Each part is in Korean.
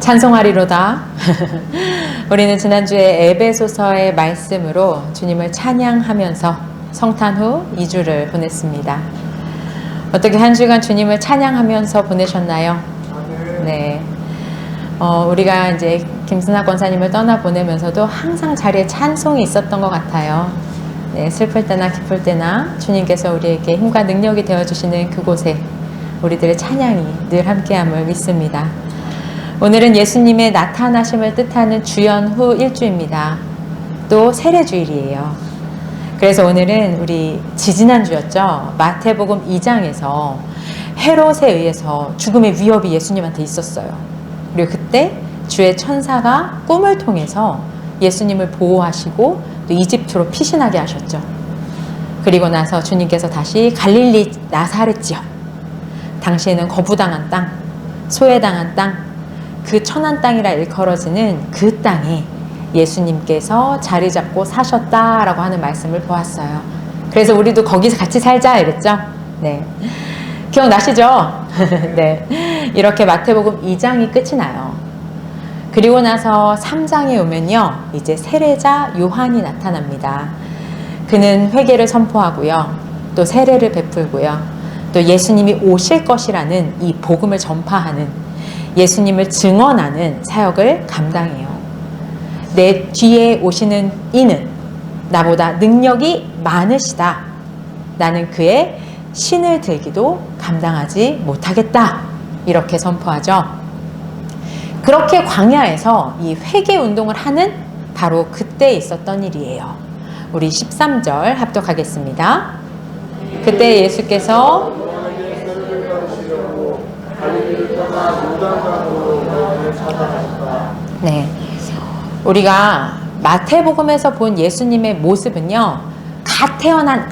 찬송하리로다. 우리는 지난주에 에베소서의 말씀으로 주님을 찬양하면서 성탄 후 2주를 보냈습니다. 어떻게 한 주간 주님을 찬양하면서 보내셨나요? 네. 우리가 이제 김순학 권사님을 떠나보내면서도 항상 자리에 찬송이 있었던 것 같아요. 네, 슬플 때나 기쁠 때나 주님께서 우리에게 힘과 능력이 되어주시는 그곳에 우리들의 찬양이 늘 함께함을 믿습니다. 오늘은 예수님의 나타나심을 뜻하는 주연 후 1주입니다. 또 세례주일이에요. 그래서 오늘은 우리 지지난주였죠. 마태복음 2장에서 헤롯에 의해서 죽음의 위협이 예수님한테 있었어요. 그리고 그때 주의 천사가 꿈을 통해서 예수님을 보호하시고 또 이집트로 피신하게 하셨죠. 그리고 나서 주님께서 다시 갈릴리 나사렛 지역, 당시에는 거부당한 땅, 소외당한 땅, 그 천한 땅이라 일컬어지는 그 땅에 예수님께서 자리 잡고 사셨다라고 하는 말씀을 보았어요. 그래서 우리도 거기서 같이 살자 이랬죠? 네. 기억나시죠? 네. 이렇게 마태복음 2장이 끝이 나요. 그리고 나서 3장에 오면요, 이제 세례자 요한이 나타납니다. 그는 회개를 선포하고요, 또 세례를 베풀고요, 또 예수님이 오실 것이라는 이 복음을 전파하는, 예수님을 증언하는 사역을 감당해요. 내 뒤에 오시는 이는 나보다 능력이 많으시다. 나는 그의 신을 들기도 감당하지 못하겠다. 이렇게 선포하죠. 그렇게 광야에서 이 회개 운동을 하는 바로 그때 있었던 일이에요. 우리 13절 합독하겠습니다. 그때 예수께서 네, 우리가 마태복음에서 본 예수님의 모습은요, 갓 태어난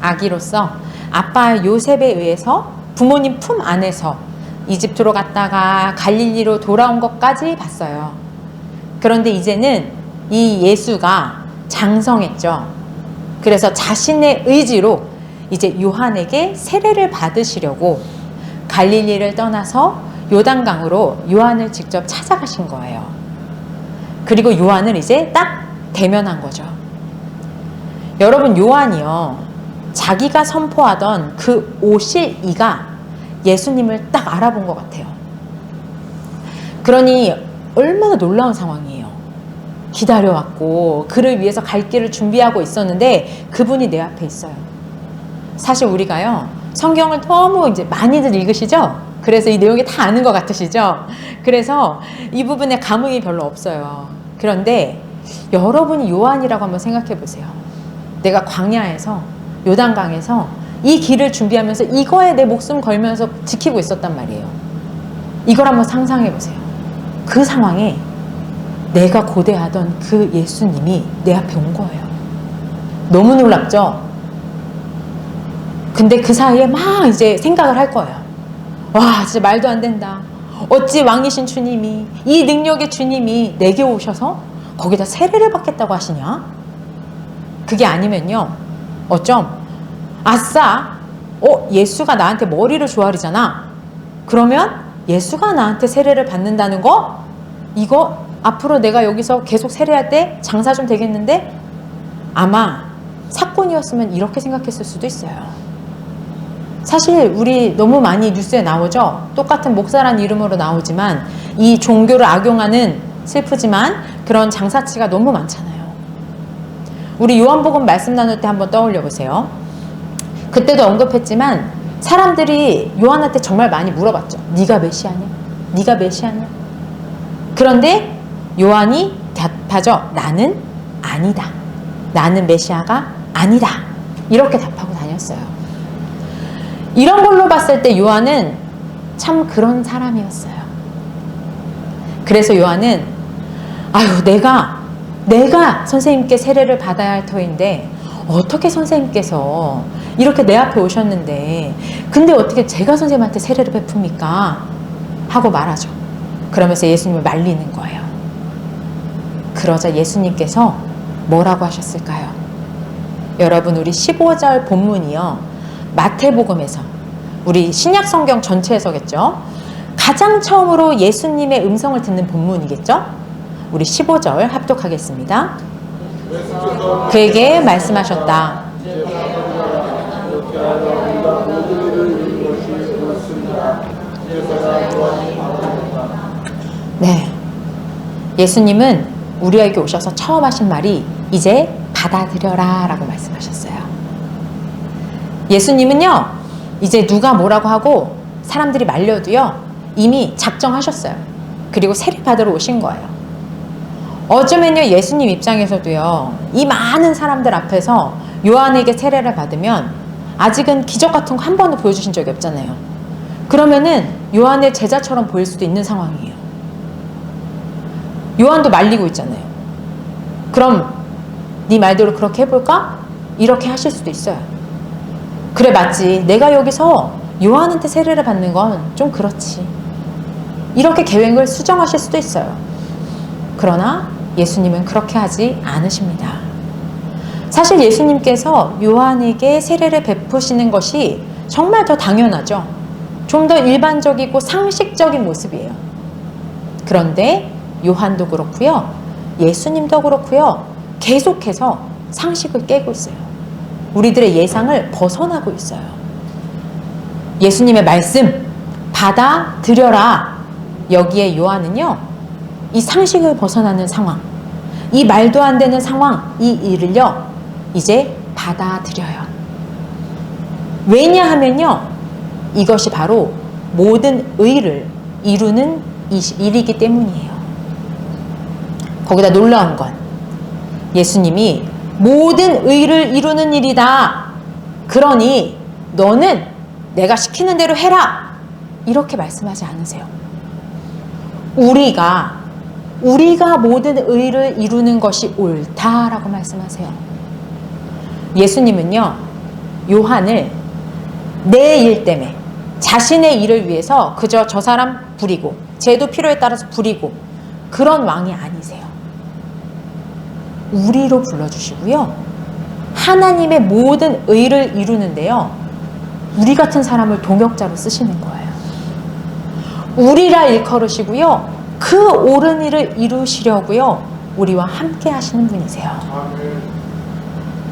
아기로서 아빠 요셉에 의해서 부모님 품 안에서 이집트로 갔다가 갈릴리로 돌아온 것까지 봤어요. 그런데 이제는 이 예수가 장성했죠. 그래서 자신의 의지로 이제 요한에게 세례를 받으시려고 갈릴리를 떠나서 요단강으로 요한을 직접 찾아가신 거예요. 그리고 요한을 이제 딱 대면한 거죠. 여러분, 요한이요, 자기가 선포하던 그 오실 이가 예수님을 딱 알아본 것 같아요. 그러니 얼마나 놀라운 상황이에요. 기다려왔고 그를 위해서 갈 길을 준비하고 있었는데 그분이 내 앞에 있어요. 사실 우리가요, 성경을 너무 이제 많이들 읽으시죠? 그래서 이 내용이 다 아는 것 같으시죠? 그래서 이 부분에 감흥이 별로 없어요. 그런데 여러분이 요한이라고 한번 생각해 보세요. 내가 광야에서, 요단강에서 이 길을 준비하면서 이거에 내 목숨 걸면서 지키고 있었단 말이에요. 이걸 한번 상상해 보세요. 그 상황에 내가 고대하던 그 예수님이 내 앞에 온 거예요. 너무 놀랍죠? 근데 그 사이에 막 이제 생각을 할 거예요. 와, 진짜 말도 안 된다. 어찌 왕이신 주님이, 이 능력의 주님이 내게 오셔서 거기다 세례를 받겠다고 하시냐? 그게 아니면요, 어쩜 아싸, 예수가 나한테 머리를 조아리잖아. 그러면 예수가 나한테 세례를 받는다는 거? 이거 앞으로 내가 여기서 계속 세례할 때 장사 좀 되겠는데? 아마 사건이었으면 이렇게 생각했을 수도 있어요. 사실 우리 너무 많이 뉴스에 나오죠. 똑같은 목사란 이름으로 나오지만 이 종교를 악용하는, 슬프지만 그런 장사치가 너무 많잖아요. 우리 요한복음 말씀 나눌 때 한번 떠올려 보세요. 그때도 언급했지만 사람들이 요한한테 정말 많이 물어봤죠. 네가 메시아냐? 네가 메시아냐? 그런데 요한이 답하죠. 나는 아니다. 나는 메시아가 아니다. 이렇게 답하고 다녔어요. 이런 걸로 봤을 때 요한은 참 그런 사람이었어요. 그래서 요한은 내가 선생님께 세례를 받아야 할 터인데 어떻게 선생님께서 이렇게 내 앞에 오셨는데 근데 어떻게 제가 선생님한테 세례를 베풉니까? 하고 말하죠. 그러면서 예수님을 말리는 거예요. 그러자 예수님께서 뭐라고 하셨을까요? 여러분, 우리 15절 본문이요, 마태복음에서, 우리 신약성경 전체에서겠죠, 가장 처음으로 예수님의 음성을 듣는 본문이겠죠? 우리 15절 합독하겠습니다. 그에게 말씀하셨다. 네, 예수님은 우리에게 오셔서 처음 하신 말이 이제 받아들여라 라고 말씀하셨어요. 예수님은요, 이제 누가 뭐라고 하고 사람들이 말려도요, 이미 작정하셨어요. 그리고 세례 받으러 오신 거예요. 어쩌면요, 예수님 입장에서도요, 이 많은 사람들 앞에서 요한에게 세례를 받으면 아직은 기적 같은 거 한 번도 보여주신 적이 없잖아요. 그러면은 요한의 제자처럼 보일 수도 있는 상황이에요. 요한도 말리고 있잖아요. 그럼 네 말대로 그렇게 해볼까? 이렇게 하실 수도 있어요. 그래, 맞지. 내가 여기서 요한한테 세례를 받는 건 좀 그렇지. 이렇게 계획을 수정하실 수도 있어요. 그러나 예수님은 그렇게 하지 않으십니다. 사실 예수님께서 요한에게 세례를 베푸시는 것이 정말 더 당연하죠. 좀 더 일반적이고 상식적인 모습이에요. 그런데 요한도 그렇고요, 예수님도 그렇고요, 계속해서 상식을 깨고 있어요. 우리들의 예상을 벗어나고 있어요. 예수님의 말씀 받아들여라. 여기에 요한은요, 이 상식을 벗어나는 상황, 이 말도 안 되는 상황, 이 일을요 이제 받아들여요. 왜냐하면요, 이것이 바로 모든 의를 이루는 일이기 때문이에요. 거기다 놀라운 건 예수님이 모든 의를 이루는 일이다. 그러니 너는 내가 시키는 대로 해라. 이렇게 말씀하지 않으세요. 우리가 모든 의를 이루는 것이 옳다라고 말씀하세요. 예수님은요, 요한을 내 일 때문에, 자신의 일을 위해서 그저 저 사람 부리고 제도 필요에 따라서 부리고 그런 왕이 아니세요. 우리로 불러주시고요, 하나님의 모든 의를 이루는데요, 우리 같은 사람을 동역자로 쓰시는 거예요. 우리라 일컬으시고요, 그 옳은 일을 이루시려고요, 우리와 함께 하시는 분이세요.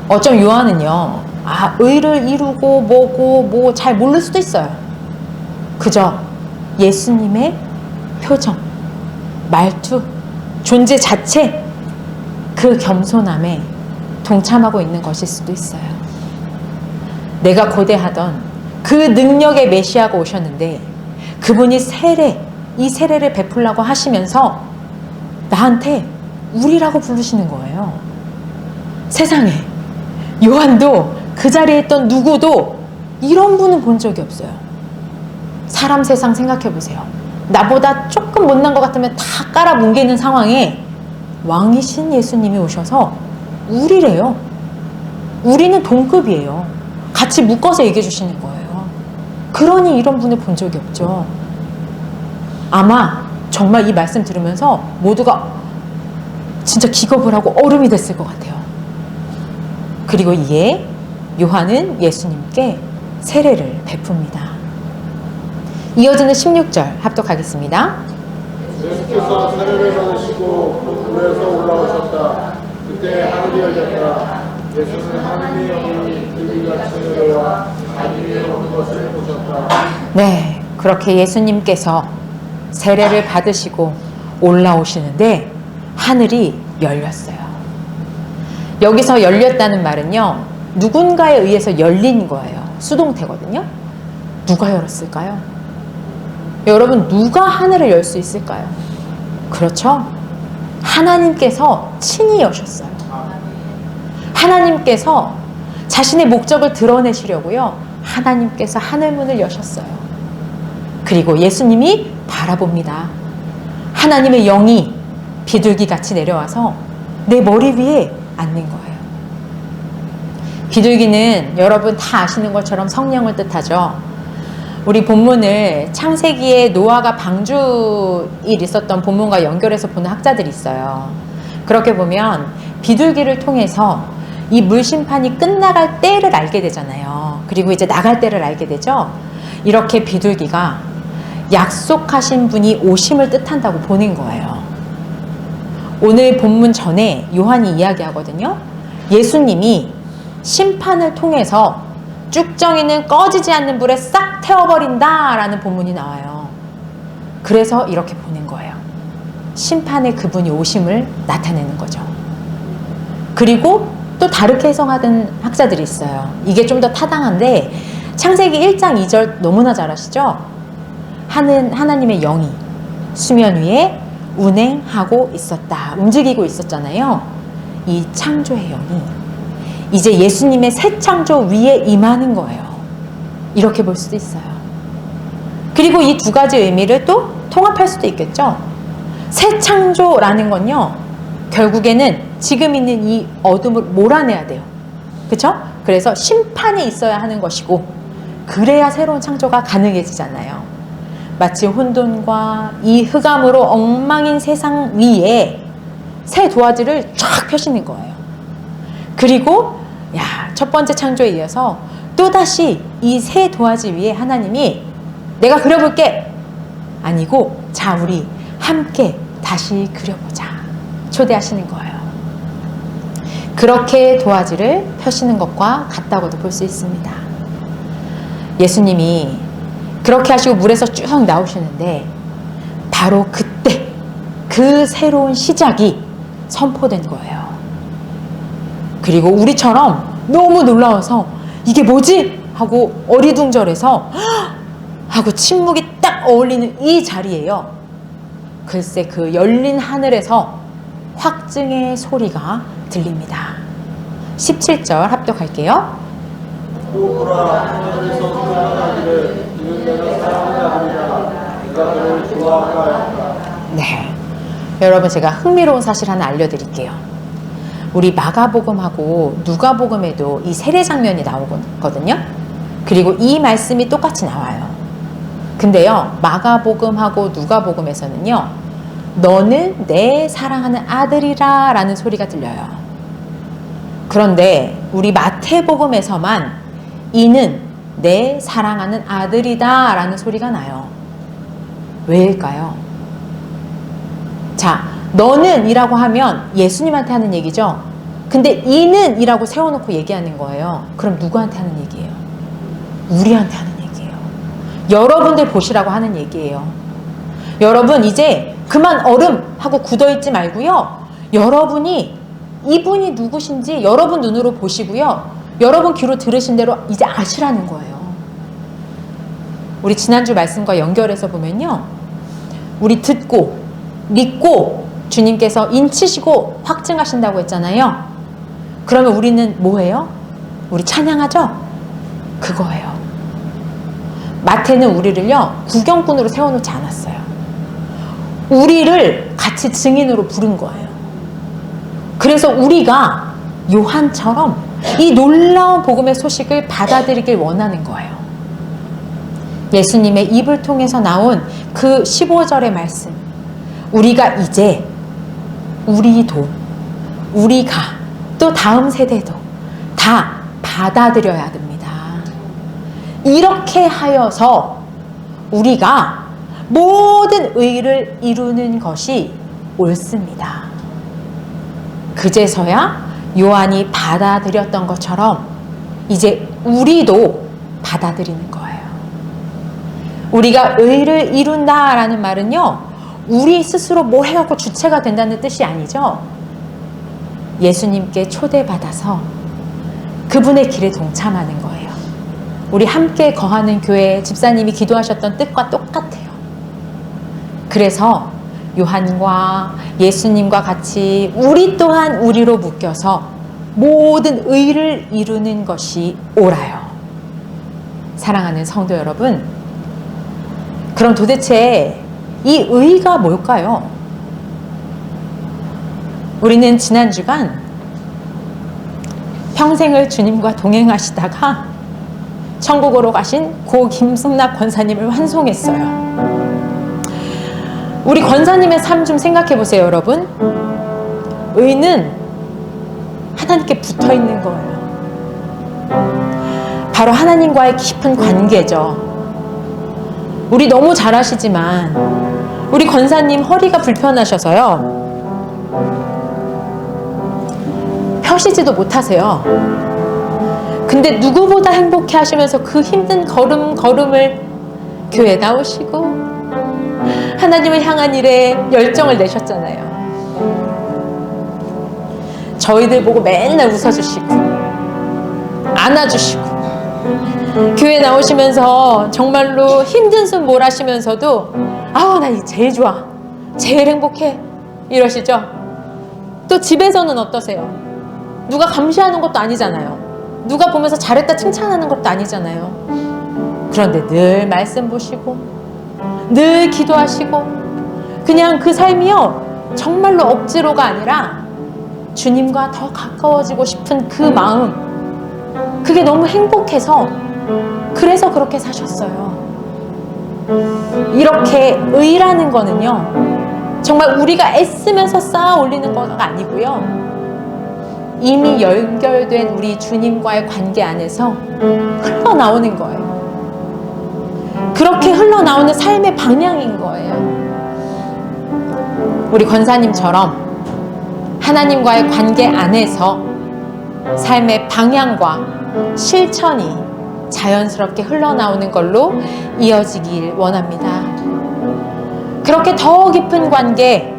어쩜 요한은요, 의를 이루고 뭐고 뭐 잘 모를 수도 있어요. 그저 예수님의 표정, 말투, 존재 자체, 그 겸손함에 동참하고 있는 것일 수도 있어요. 내가 고대하던 그 능력의 메시아가 오셨는데 그분이 이 세례를 베풀라고 하시면서 나한테 우리라고 부르시는 거예요. 세상에, 요한도 그 자리에 있던 누구도 이런 분은 본 적이 없어요. 사람 세상 생각해 보세요. 나보다 조금 못난 것 같으면 다 깔아뭉개는 상황에 왕이신 예수님이 오셔서 우리래요. 우리는 동급이에요. 같이 묶어서 얘기해 주시는 거예요. 그러니 이런 분을 본 적이 없죠. 아마 정말 이 말씀 들으면서 모두가 진짜 기겁을 하고 얼음이 됐을 것 같아요. 그리고 이에 요한은 예수님께 세례를 베풉니다. 이어지는 16절 합독하겠습니다. 예수께서 세례를 받으시고 물에서 올라오셨다. 그때 하늘이 열렸다. 예수는 하늘의 영이 들기같이 내려와 자기 위에 오는 것을 보셨다. 네, 그렇게 예수님께서 세례를 받으시고 올라오시는데 하늘이 열렸어요. 여기서 열렸다는 말은요, 누군가에 의해서 열린 거예요. 수동태거든요. 누가 열었을까요? 여러분, 누가 하늘을 열 수 있을까요? 그렇죠? 하나님께서 친히 여셨어요. 하나님께서 자신의 목적을 드러내시려고요, 하나님께서 하늘문을 여셨어요. 그리고 예수님이 바라봅니다. 하나님의 영이 비둘기같이 내려와서 내 머리 위에 앉는 거예요. 비둘기는 여러분 다 아시는 것처럼 성령을 뜻하죠. 우리 본문을 창세기에 노아가 방주일 있었던 본문과 연결해서 보는 학자들이 있어요. 그렇게 보면 비둘기를 통해서 이 물심판이 끝나갈 때를 알게 되잖아요. 그리고 이제 나갈 때를 알게 되죠. 이렇게 비둘기가 약속하신 분이 오심을 뜻한다고 보낸 거예요. 오늘 본문 전에 요한이 이야기하거든요. 예수님이 심판을 통해서 쭉정이는 꺼지지 않는 불에 싹 태워버린다 라는 본문이 나와요. 그래서 이렇게 보낸 거예요. 심판의 그분이 오심을 나타내는 거죠. 그리고 또 다르게 해석하던 학자들이 있어요. 이게 좀 더 타당한데 창세기 1장 2절 너무나 잘 아시죠? 하나님의 영이 수면 위에 운행하고 있었다. 움직이고 있었잖아요. 이 창조의 영이 이제 예수님의 새 창조 위에 임하는 거예요. 이렇게 볼 수도 있어요. 그리고 이 두 가지 의미를 또 통합할 수도 있겠죠. 새 창조라는 건요, 결국에는 지금 있는 이 어둠을 몰아내야 돼요. 그렇죠? 그래서 심판이 있어야 하는 것이고, 그래야 새로운 창조가 가능해지잖아요. 마치 혼돈과 이 흑암으로 엉망인 세상 위에 새 도화지를 쫙 펴시는 거예요. 그리고 첫 번째 창조에 이어서 또다시 이 새 도화지 위에 하나님이 내가 그려볼게! 아니고, 자, 우리 함께 다시 그려보자. 초대하시는 거예요. 그렇게 도화지를 펴시는 것과 같다고도 볼 수 있습니다. 예수님이 그렇게 하시고 물에서 쭉 나오시는데 바로 그때 그 새로운 시작이 선포된 거예요. 그리고 우리처럼 너무 놀라워서 이게 뭐지? 하고 어리둥절해서 하고 침묵이 딱 어울리는 이 자리에요. 글쎄 그 열린 하늘에서 확증의 소리가 들립니다. 17절 합독할게요. 또 보라 하늘에서 소리가 나기를 이는 내가 사랑하는 아들이라 내가 그를 좋아하노라. 네, 여러분 제가 흥미로운 사실 하나 알려드릴게요. 우리 마가복음하고 누가복음에도 이 세례 장면이 나오거든요. 그리고 이 말씀이 똑같이 나와요. 근데요, 마가복음하고 누가복음에서는요, 너는 내 사랑하는 아들이라 라는 소리가 들려요. 그런데 우리 마태복음에서만 이는 내 사랑하는 아들이다 라는 소리가 나요. 왜일까요? 자, 너는 이라고 하면 예수님한테 하는 얘기죠. 근데 이는 이라고 세워놓고 얘기하는 거예요. 그럼 누구한테 하는 얘기예요? 우리한테 하는 얘기예요. 여러분들 보시라고 하는 얘기예요. 여러분 이제 그만 얼음 하고 굳어있지 말고요. 여러분이 이분이 누구신지 여러분 눈으로 보시고요. 여러분 귀로 들으신 대로 이제 아시라는 거예요. 우리 지난주 말씀과 연결해서 보면요. 우리 듣고 믿고 주님께서 인치시고 확증하신다고 했잖아요. 그러면 우리는 뭐예요? 우리 찬양하죠? 그거예요. 마태는 우리를요, 구경꾼으로 세워놓지 않았어요. 우리를 같이 증인으로 부른 거예요. 그래서 우리가 요한처럼 이 놀라운 복음의 소식을 받아들이길 원하는 거예요. 예수님의 입을 통해서 나온 그 15절의 말씀. 우리가 이제 우리도, 우리가, 또 다음 세대도 다 받아들여야 됩니다. 이렇게 하여서 우리가 모든 의를 이루는 것이 옳습니다. 그제서야 요한이 받아들였던 것처럼 이제 우리도 받아들이는 거예요. 우리가 의를 이룬다라는 말은요, 우리 스스로 뭐 해갖고 주체가 된다는 뜻이 아니죠. 예수님께 초대받아서 그분의 길에 동참하는 거예요. 우리 함께 거하는 교회 집사님이 기도하셨던 뜻과 똑같아요. 그래서 요한과 예수님과 같이 우리 또한 우리로 묶여서 모든 의를 이루는 것이 옳아요. 사랑하는 성도 여러분, 그럼 도대체 이 의가 뭘까요? 우리는 지난 주간 평생을 주님과 동행하시다가 천국으로 가신 고 김승락 권사님을 환송했어요. 우리 권사님의 삶 좀 생각해 보세요, 여러분. 의는 하나님께 붙어 있는 거예요. 바로 하나님과의 깊은 관계죠. 우리 너무 잘하시지만 우리 권사님 허리가 불편하셔서요. 펴시지도 못하세요. 근데 누구보다 행복해 하시면서 그 힘든 걸음을 교회 나오시고 하나님을 향한 일에 열정을 내셨잖아요. 저희들 보고 맨날 웃어주시고 안아주시고 교회 나오시면서 정말로 힘든 숨 몰아쉬면서도 아우 나 이제 제일 좋아 제일 행복해 이러시죠. 또 집에서는 어떠세요? 누가 감시하는 것도 아니잖아요. 누가 보면서 잘했다 칭찬하는 것도 아니잖아요. 그런데 늘 말씀 보시고 늘 기도하시고 그냥 그 삶이요 정말로 억지로가 아니라 주님과 더 가까워지고 싶은 그 마음, 그게 너무 행복해서 그래서 그렇게 사셨어요. 이렇게 의라는 거는요 정말 우리가 애쓰면서 쌓아 올리는 거가 아니고요, 이미 연결된 우리 주님과의 관계 안에서 흘러나오는 거예요. 그렇게 흘러나오는 삶의 방향인 거예요. 우리 권사님처럼 하나님과의 관계 안에서 삶의 방향과 실천이 자연스럽게 흘러나오는 걸로 이어지길 원합니다. 그렇게 더 깊은 관계,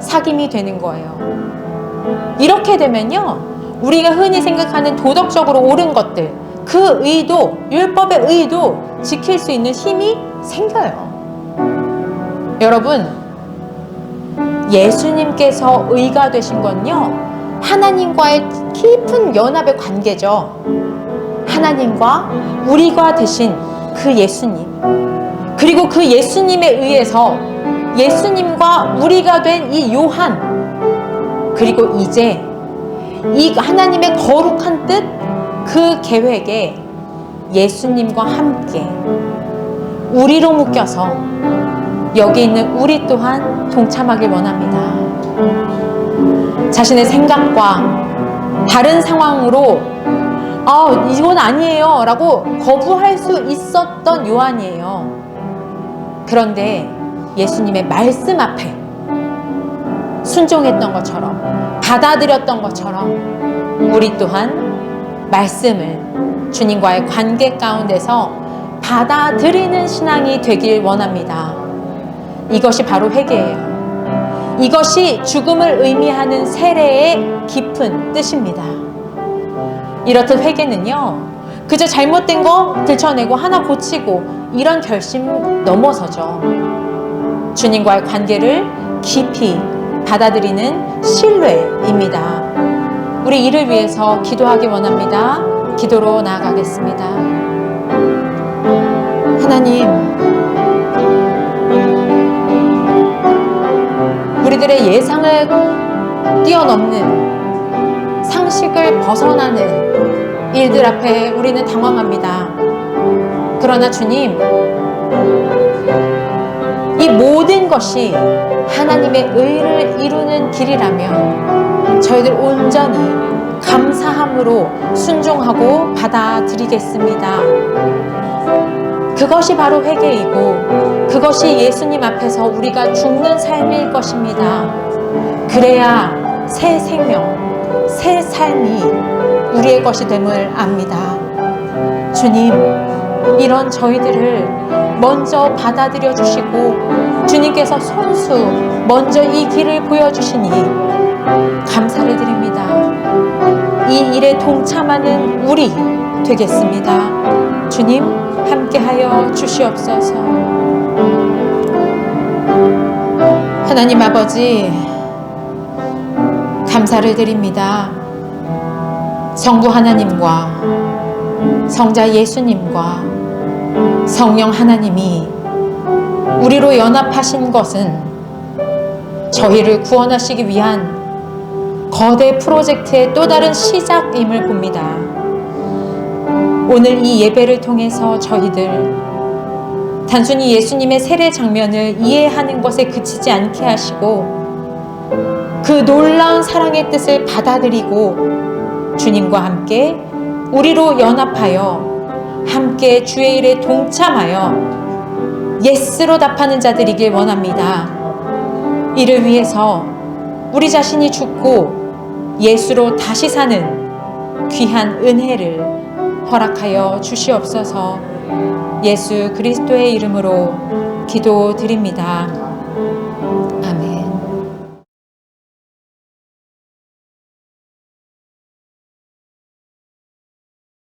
사귐이 되는 거예요. 이렇게 되면요 우리가 흔히 생각하는 도덕적으로 옳은 것들, 그 의도, 율법의 의도 지킬 수 있는 힘이 생겨요. 여러분, 예수님께서 의가 되신 건요 하나님과의 깊은 연합의 관계죠. 하나님과 우리가 되신 그 예수님, 그리고 그 예수님에 의해서 예수님과 우리가 된 이 요한, 그리고 이제 이 하나님의 거룩한 뜻, 그 계획에 예수님과 함께 우리로 묶여서 여기 있는 우리 또한 동참하길 원합니다. 자신의 생각과 다른 상황으로 이건 아니에요 라고 거부할 수 있었던 요한이에요. 그런데 예수님의 말씀 앞에 순종했던 것처럼, 받아들였던 것처럼 우리 또한 말씀을 주님과의 관계 가운데서 받아들이는 신앙이 되길 원합니다. 이것이 바로 회개예요. 이것이 죽음을 의미하는 세례의 깊은 뜻입니다. 이렇듯 회개는요 그저 잘못된 거 들춰내고 하나 고치고 이런 결심 넘어서죠. 주님과의 관계를 깊이 받아들이는 신뢰입니다. 우리 이를 위해서 기도하기 원합니다. 기도로 나아가겠습니다. 하나님, 우리들의 예상을 뛰어넘는, 상식을 벗어나는 일들 앞에 우리는 당황합니다. 그러나 주님, 이 모든 것이 하나님의 의를 이루는 길이라면 저희들 온전히 감사함으로 순종하고 받아들이겠습니다. 그것이 바로 회개이고 그것이 예수님 앞에서 우리가 죽는 삶일 것입니다. 그래야 새 생명, 새 삶이 우리의 것이 됨을 압니다. 주님, 이런 저희들을 먼저 받아들여 주시고 주님께서 손수 먼저 이 길을 보여주시니 감사를 드립니다. 이 일에 동참하는 우리 되겠습니다. 주님, 함께하여 주시옵소서. 하나님 아버지, 감사를 드립니다. 성부 하나님과 성자 예수님과 성령 하나님이 우리로 연합하신 것은 저희를 구원하시기 위한 거대 프로젝트의 또 다른 시작임을 봅니다. 오늘 이 예배를 통해서 저희들 단순히 예수님의 세례 장면을 이해하는 것에 그치지 않게 하시고 그 놀라운 사랑의 뜻을 받아들이고 주님과 함께 우리로 연합하여 함께 주의 일에 동참하여 예스로 답하는 자들이길 원합니다. 이를 위해서 우리 자신이 죽고 예수로 다시 사는 귀한 은혜를 허락하여 주시옵소서. 예수 그리스도의 이름으로 기도드립니다.